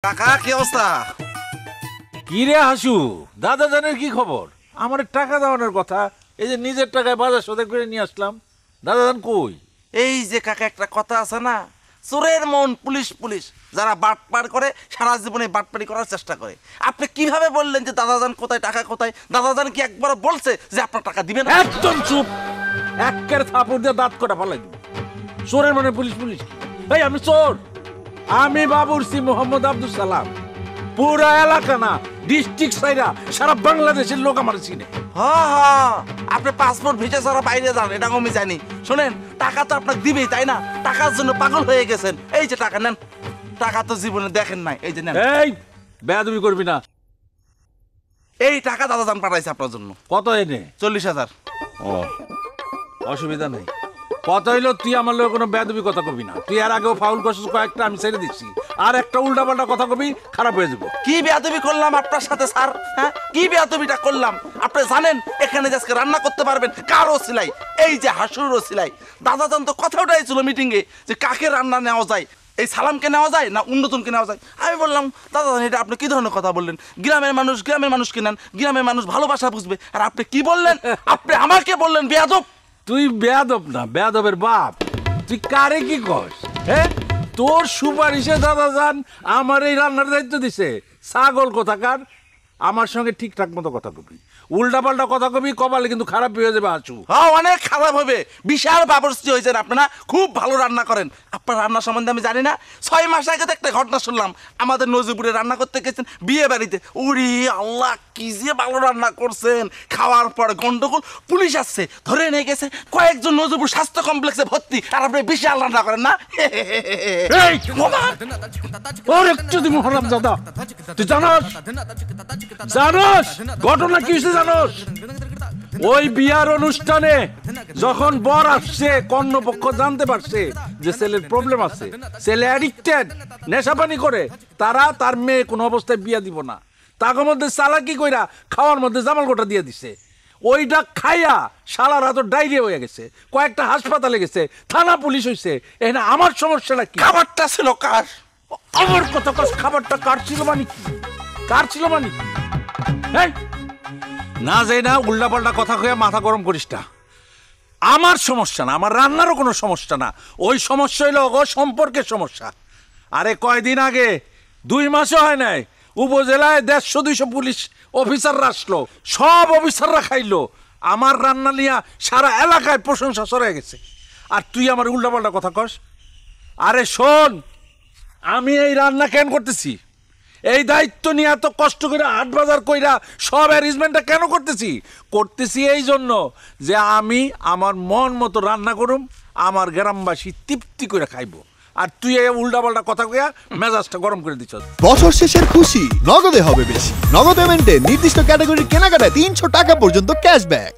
কাকা কি অবস্থা? কি রে হাসু, দাদা জানের কি খবর? আমার টাকা দেওয়ানোর কথা, এই যে নিজের টাকায় বাজার সদাই করে নিয়ে আসলাম। দাদা জান কই? এই যে কাকা একটা কথা আছে না, চোরের মন পুলিশ পুলিশ, যারা বাটপার করে সারা জীবনে বাটপারি করার চেষ্টা করে। আপনি কিভাবে বললেন যে দাদাজান কোথায়, টাকা কোথায়? দাদাজান কি একবার বলছে যে আপনার টাকা দিবেন? একদম চুপ, একের থাপড় দিয়ে দাঁত কটা ফালাই দিব। চোরের মনে পুলিশ পুলিশ? এই আমি চোর? আমি বাবুরসি মোহাম্মদ আব্দুল সালাম। পুরা এলাকা না, ডিস্ট্রিক্ট সাইরা সারা বাংলাদেশের লোক আমার চিনে। হ্যাঁ, আপনি পাসপোর্ট ভিসা ছাড়া বাইরে যান, এটা আমি জানি। শোনেন, টাকা তো আপনাকে দিবেই, তাই না? টাকার জন্য পাগল হয়ে গেছেন। এই যে টাকা নেন, টাকা তো জীবনে দেখেন নাই, এই যে নেন। এই বেয়াদবি করবি না। এই টাকা দাদাজান পাঠাইছে আপনার জন্য। কত এনে? 40,000। ও, অসুবিধা নেই। কত হইলো, তুই আমার লোক কোনো বেয়াদবি কথা কবি না। তুই এর আগেও ফাউল করছিস কয়েকটা, আমি ছেড়ে দিচ্ছি। আর একটা উল্টা পাল্টা কথা কবি, খারাপ হয়ে যাবো। কি বেয়াদবি করলাম আপনার সাথে স্যার? হ্যাঁ, কি বেয়াদবিটা করলাম? আপনি জানেন এখানে আজকে রান্না করতে পারবেন কারো সিলাই, এই যে হাসুরও সিলাই। দাদাজান তো কথা উঠাইছিল মিটিংয়ে যে কাকে রান্না নেওয়া যায়, এই সালামকে নেওয়া যায় না অন্যজনকে নেওয়া যায়। আমি বললাম দাদাজান এটা আপনি কি ধরনের কথা বললেন? গ্রামের মানুষকে নেন, গ্রামের মানুষ ভালোবাসা বুঝবে। আর আপনি কি বললেন? আপনি আমাকে বললেন বেয়াদব। তুই বেয়াদব না, বেয়াদবের বাপ। তুই কারে কি কস? হ্যাঁ, তোর সুপারিশে দাদাজান আমার এই রান্নার দায়িত্ব দিছে। ছাগল কোথাকার। আমার সঙ্গে ঠিকঠাক মতো কথা কবি, উল্টা পাল্টা কথা কবি, কপালে কিন্তু খারাপ হয়ে যাবে। আছু হ্যাঁ, অনেক খারাপ হবে। বিশাল বাবরচি হয়েছেন আপনারা, খুব ভালো রান্না করেন। আপনার রান্না সম্বন্ধে আমি জানি না। 6 মাস আগে তো একটা ঘটনা শুনলাম, আমাদের নজিপুরে রান্না করতে গেছেন বিয়ে বাড়িতে। উরি আল্লাহ, কি যে ভালো রান্না করছেন! খাওয়ার পর গন্ডগোল, পুলিশ আসছে, ধরে নিয়ে গেছে। কয়েকজন নজিপুর স্বাস্থ্য কমপ্লেক্সে ভর্তি, আর আপনি বিশাল রান্না করেন না। তুই জানোস ঘটনা কি হয়েছে? জানোস ওই বিয়ার অনুষ্ঠানে যখন বর আসছে, কন্যপক্ষ জানতে পারছে যে ছেলের প্রবলেম আছে, ছেলে অ্যাডিক্টেড, নেশাপানি করে, তারা তার মেয়ে কোনো অবস্থায় বিয়া দিব না। তার মধ্যে চালাকি কইরা খাওয়ার মধ্যে জামাল গোটা দিয়ে দিছে। ওইটা খাইয়া সারা রাত ডায়রিয়া হয়ে গেছে, কয়েকটা হাসপাতালে গেছে, থানা পুলিশ হয়েছে। এখানে আমার সমস্যাটা কি? খাবারটা ছিল কার? আমার কথা কস, খাবারটা কার ছিল মানে কি? কার ছিল মানে কি? না যাই না, উল্টা পাল্টা কথা কয়ে মাথা গরম করিস না। আমার সমস্যা না, আমার রান্নারও কোনো সমস্যা না। ওই সমস্যা হইলো সম্পর্কের সমস্যা। আরে কয়দিন আগে, 2 মাসও হয় নাই, উপজেলায় 150-200 পুলিশ অফিসাররা আসলো। সব অফিসাররা খাইলো। আমার রান্না নিয়া সারা এলাকায় প্রশংসা সরে গেছে। আর তুই আমার উল্টা পাল্টা কথা কস? আরে শোন, আমি এই রান্না কেন করতেছি? এই দায়িত্ব নিয়ে এত কষ্ট করে হাট বাজার কইরা সব অ্যারেঞ্জমেন্টটা কেন করতেছি এই জন্য যে আমি আমার মন মতো রান্না করুম, আমার গ্রামবাসী তৃপ্তি করে খাইবো। আর তুই এই উল্টা পাল্টা কথা কইয়া মেজাজটা গরম করে দিচ্ছ। বছর শেষের খুশি নগদে হবে বেশি। নগদ পেমেন্টে নির্দিষ্ট ক্যাটাগরির কেনাকাটায় 300 টাকা পর্যন্ত ক্যাশব্যাক।